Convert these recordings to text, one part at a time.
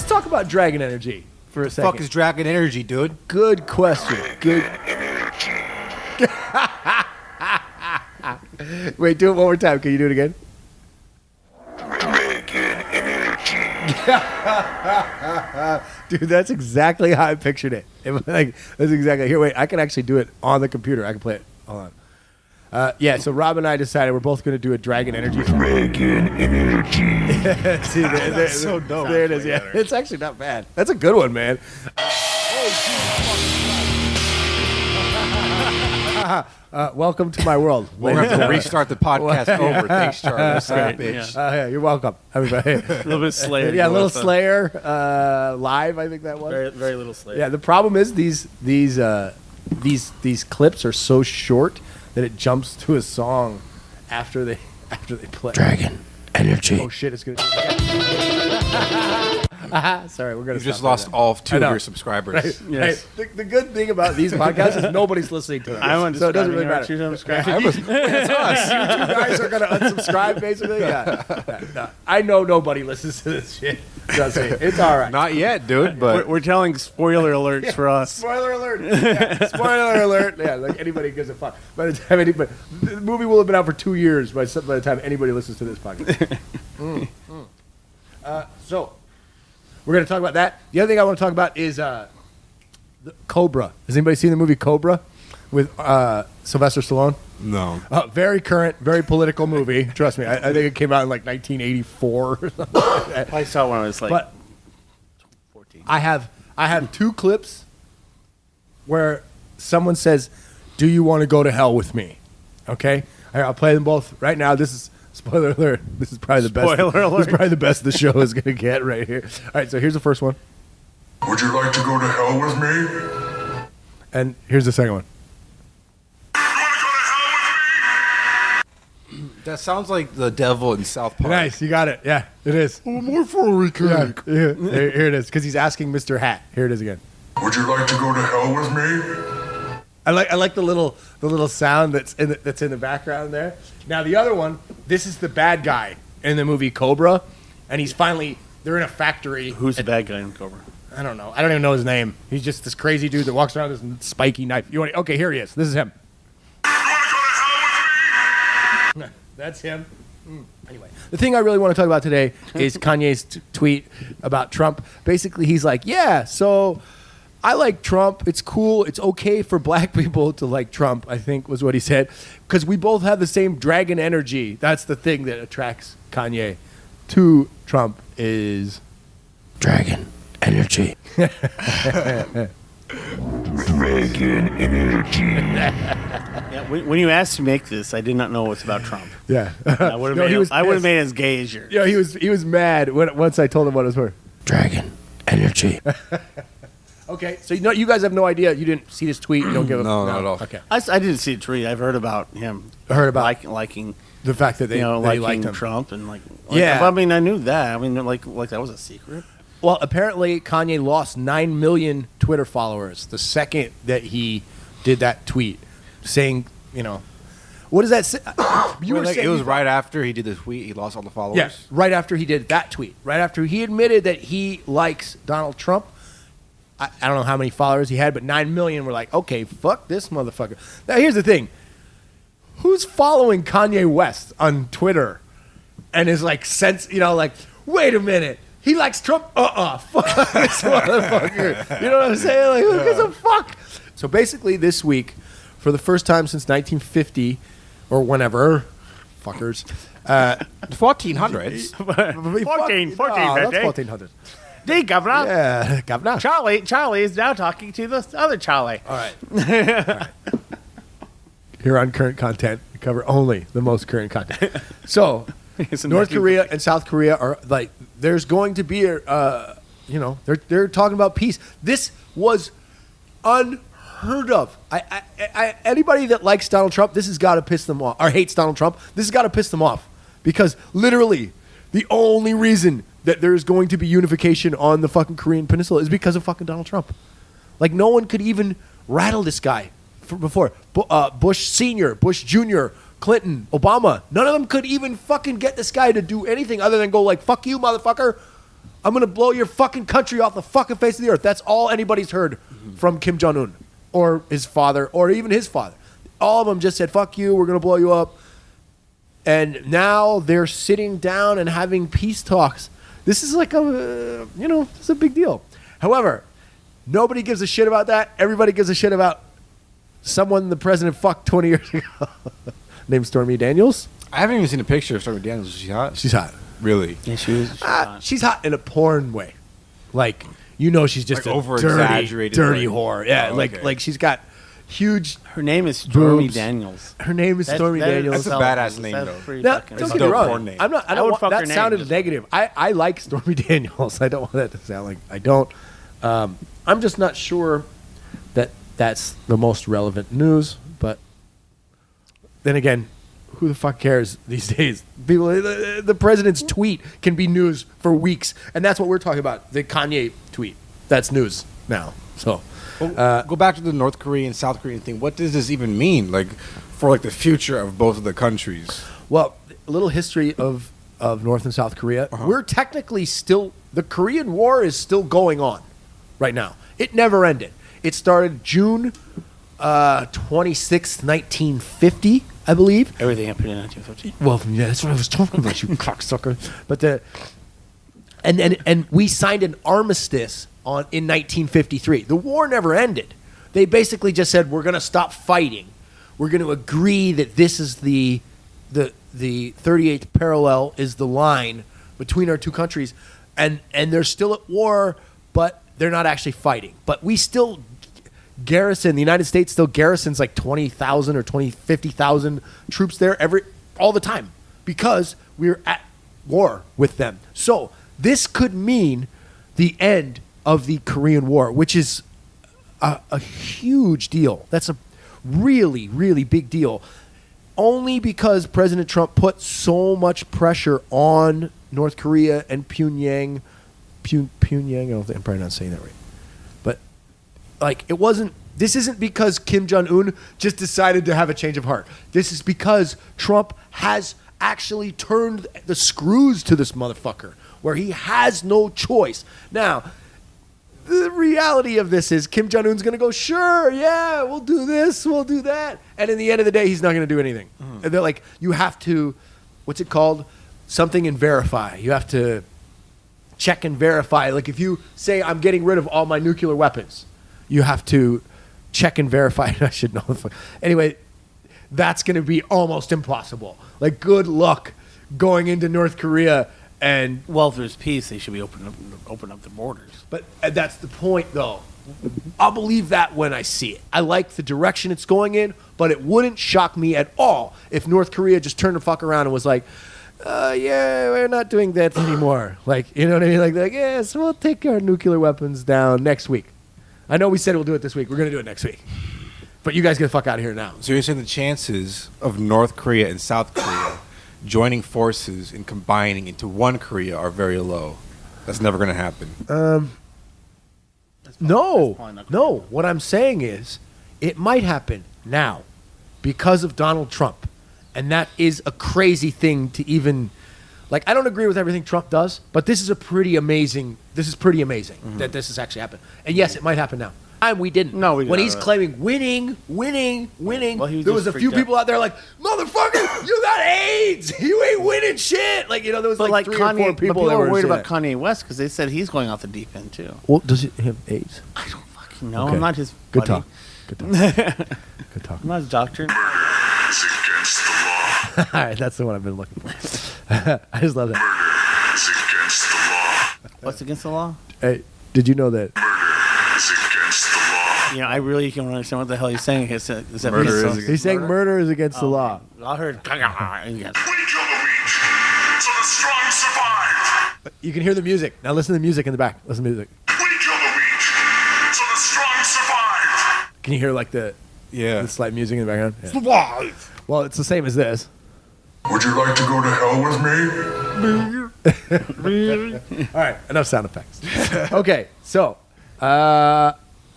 let's talk about dragon energy for a second. Fuck is dragon energy, dude? Good question. Good. Wait, do it one more time. Can you do it again? Dude, that's exactly how I pictured it. That's exactly here. Wait, I can actually do it on the computer. I can play it. Hold on. Yeah, so Rob and I decided we're both going to do a dragon energy. Dragon energy. See, that's so dope. There it is. Yeah, it's actually not bad. That's a good one, man. Welcome to my world. We'll have to restart the podcast over. Thanks, Charlie. Right. Bitch. Yeah, you're welcome. Everybody. A little bit Slayer. Yeah, a little Slayer live. I think that was very, very little Slayer. Yeah, the problem is these clips are so short that it jumps to a song after they play. Dragon energy. Oh shit! It's gonna. Sorry, we're gonna. You just lost all 2 of your subscribers. Right. Yes. Hey, the good thing about these podcasts is nobody's listening to them. So it doesn't really matter. It's us. You 2 guys are gonna unsubscribe, basically. Yeah. No, I know nobody listens to this shit. Trust me, it's all right. Not yet, dude. But we're telling spoiler alerts for us. Spoiler alert! Yeah, spoiler alert! Yeah, like anybody gives a fuck. By the time the movie will have been out for 2 years by the time anybody listens to this podcast. So we're gonna talk about that. The other thing I want to talk about is the Cobra. Has anybody seen the movie Cobra with Sylvester Stallone? no. Very current, very political movie. Trust me, I think it came out in like 1984 or something like that. I saw it when I was like But 14. I have 2 clips where someone says, "Do you want to go to hell with me?" Okay, I'll play them both right now. This is spoiler alert. This is probably the best. Spoiler alert. This is probably the best the show is going to get right here. All right, so here's the first one, Would you like to go to hell with me? and here's the second one. That sounds like the devil in South Park. Nice, you got it. Yeah, it is. More for a Yeah, here it is. Because he's asking Mr. Hat. Here it is again. Would you like to go to hell with me? I like the little sound that's in the background there. Now the other one, this is the bad guy in the movie Cobra, and they're in a factory. Who's the bad guy in Cobra? I don't know. I don't even know his name. He's just this crazy dude that walks around with this spiky knife. Okay, here he is. This is him. That's him. Anyway, the thing I really want to talk about today is Kanye's tweet about Trump. Basically, he's like, yeah, so I like Trump. It's cool. It's okay for black people to like Trump, I think was what he said, because we both have the same dragon energy. That's the thing that attracts Kanye to Trump is Dragon energy. Dragon energy. Yeah, when you asked to make this, I did not know it's about Trump. yeah. I would have made it as gay as yours. Yeah, he was mad once I told him what it was for. Dragon energy. Okay, so you guys have no idea. You didn't see this tweet. You don't give a No, not at all. Okay, I didn't see a tweet. I've heard about him. Heard about liking the fact that they liking liked him. Trump and Yeah. I mean, I knew that. I mean, like that was a secret. Well, apparently Kanye lost 9 million Twitter followers the second that he did that tweet, saying, what does that say? It was right after he did the tweet. He lost all the followers. Yeah, right after he did that tweet, right after he admitted that he likes Donald Trump. I don't know how many followers he had, but 9 million were like, okay, fuck this motherfucker. Now, here's the thing. Who's following Kanye West on Twitter and is like, wait a minute. He likes Trump? Fuck this motherfucker. You know what I'm saying? Like, who gives a fuck? So basically this week, for the first time since 1950 or whenever, fuckers. 1400s. 14, That's baby. 1400s. The governor. Yeah, governor. Charlie is now talking to the other Charlie. All right. Here on Current Content, we cover only the most current content. So, North Korea and South Korea are like, there's going to be they're talking about peace. This was unheard of. Anybody that likes Donald Trump, this has got to piss them off, or hates Donald Trump, this has got to piss them off, because literally the only reason that there's going to be unification on the fucking Korean Peninsula is because of fucking Donald Trump. Like, no one could even rattle this guy before. Bush Sr., Bush Jr., Clinton, Obama, none of them could even fucking get this guy to do anything other than go like, fuck you, motherfucker. I'm going to blow your fucking country off the fucking face of the earth. That's all anybody's heard from Kim Jong-un or his father or even his father. All of them just said, fuck you, we're going to blow you up. And now they're sitting down and having peace talks. This is like it's a big deal. However, nobody gives a shit about that. Everybody gives a shit about someone the president fucked 20 years ago named Stormy Daniels. I haven't even seen a picture of Stormy Daniels. Is she hot? She's hot. Really? Yeah, she's She's hot in a porn way. Like, she's just Like a over-exaggerated, dirty like- whore. Yeah, Oh, okay. like she's got huge... Her name is Stormy boobs. Daniels. Her name is Stormy Daniels. That's a badass name, though. Now, Fucking don't It's get a me dope wrong. porn name. I'm not. I I don't would want, fuck that her name, sounded just- negative. I like Stormy Daniels. I don't want that to sound like I don't. I'm just not sure that that's the most relevant news. But then again, who the fuck cares these days? People, the president's tweet can be news for weeks, and that's what we're talking about. The Kanye tweet. That's news now. So. Go back to the North Korean, South Korean thing. What does this even mean, like, for like the future of both of the countries? Well, a little history of North and South Korea. We're technically still, the Korean War is still going on right now. It never ended. It started June 26th, 1950, I believe. Everything happened in 1950. Well, yeah, that's what I was talking about, you cocksucker. But and we signed an armistice in 1953. The war never ended. They basically just said, we're going to stop fighting. We're going to agree that this is the 38th parallel is the line between our two countries, and they're still at war, but they're not actually fighting. But we still garrison, the United States still garrisons like 20,000 or 50,000 troops there all the time because we're at war with them. So this could mean the end of the Korean War, which is a huge deal. That's a really, really big deal. Only because President Trump put so much pressure on North Korea and Pyongyang. Pyongyang, I don't think I'm probably not saying that right. But like this isn't because Kim Jong-un just decided to have a change of heart. This is because Trump has actually turned the screws to this motherfucker where he has no choice. Now, the reality of this is Kim Jong-un's going to go, sure, yeah, we'll do this, we'll do that. And in the end of the day, he's not going to do anything. And they're like, you have to, what's it called? Something and verify. You have to check and verify. Like if you say, I'm getting rid of all my nuclear weapons, you have to check and verify. I should know. Anyway, that's going to be almost impossible. Like good luck going into North Korea and... Well, if there's peace, they should be open up the borders. But that's the point, though. I'll believe that when I see it. I like the direction it's going in, but it wouldn't shock me at all if North Korea just turned the fuck around and was like, yeah, we're not doing that anymore. Like, you know what I mean? Like, yes, we'll take our nuclear weapons down next week. I know we said we'll do it this week. We're going to do it next week. But you guys get the fuck out of here now. So you're saying the chances of North Korea and South Korea joining forces and combining into one Korea are very low. That's never going to happen. No. What I'm saying is it might happen now because of Donald Trump. And that is a crazy thing to even... Like, I don't agree with everything Trump does, but this is pretty amazing that this has actually happened. And yes, it might happen now. We didn't. No, we didn't. When he's claiming winning, Well, he was there was just a few freaked out. people out there like, motherfucker, you got AIDS. You ain't winning shit. Like, there was But like like 3 Kanye, or 4 people but that people were were worried saying about that. Kanye West because they said he's going off the deep end too. Well, does he have AIDS? I don't fucking know. Okay. I'm not his Good buddy. talk. Good talk. Good talk. I'm not his doctor. Is against the law. All right, that's the one I've been looking for. I just love that. Is against the law. What's against the law? Hey, did you know that? Is against the law. You know, I really can't understand what the hell he's saying. Is that Murder he's- is against- He's saying murder is against the law. I heard. Yes. We kill the weak, so the strong survive. You can hear the music. Now listen to the music in the back. Listen to the music. We kill the weak, so the strong survive. Can you hear like the slight music in the background? Yeah. Survive. Well, it's the same as this. Would you like to go to hell with me? All right, enough sound effects. Okay, so, all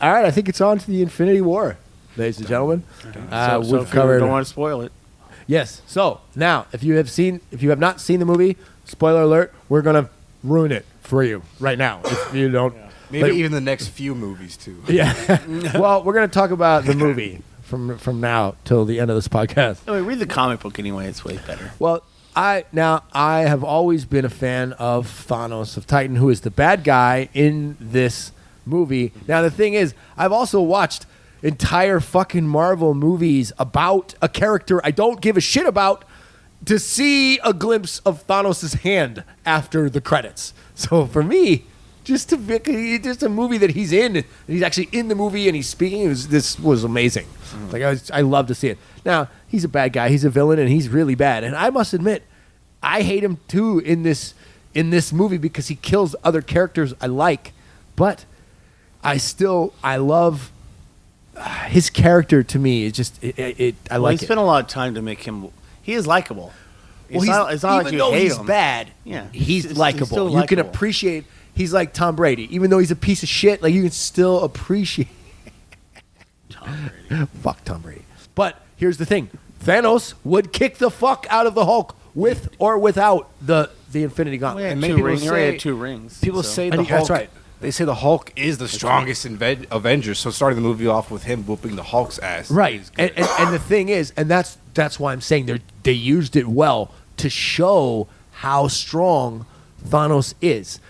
right, I think it's on to the Infinity War, ladies and gentlemen. So We've if you covered. don't want to spoil it. Yes. So now, if you have not seen the movie, spoiler alert, we're gonna ruin it for you right now if you don't. Maybe but- even the next few movies too. Yeah. Well, we're gonna talk about the movie from now till the end of this podcast. No, read the comic book anyway. It's way better. Well, I have always been a fan of Thanos of Titan, who is the bad guy in this movie. Now the thing is, I've also watched entire fucking Marvel movies about a character I don't give a shit about to see a glimpse of Thanos' hand after the credits. So for me, just a movie that he's in, and he's actually in the movie and he's speaking. This was amazing. Like I love to see it. Now he's a bad guy, he's a villain, and he's really bad. And I must admit, I hate him too in this movie because he kills other characters I like. But I love his character. To me, I like He it. spent a lot of time to make him. He is likable. Well, It's not like even you though hate he's him. bad, Yeah, he's likable. still You can likable. appreciate. He's like Tom Brady, even though he's a piece of shit. Like you can still appreciate. Tom Brady. Fuck Tom Brady. But here's the thing: Thanos would kick the fuck out of the Hulk with or without the Infinity Well, Gauntlet. he had And two maybe rings. He people already say- had 2 rings. People so. say I the think that's Hulk. right. They say the Hulk is the strongest Avenger. So starting the movie off with him whooping the Hulk's ass. Right, is good. and the thing is, and that's why I'm saying they used it well to show how strong Thanos is.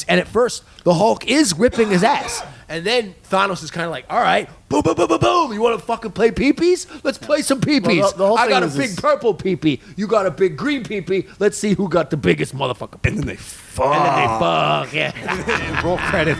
And at first, the Hulk is whipping his ass, and then Thanos is kind of like, "All right, boom, boom, boom, boom, boom. You want to fucking play peepees? Let's play some peepees. Well, the whole I got a thing big is purple peepee. You got a big green peepee. Let's see who got the biggest motherfucker." And then they fuck. And then they fuck. Yeah. Roll credits.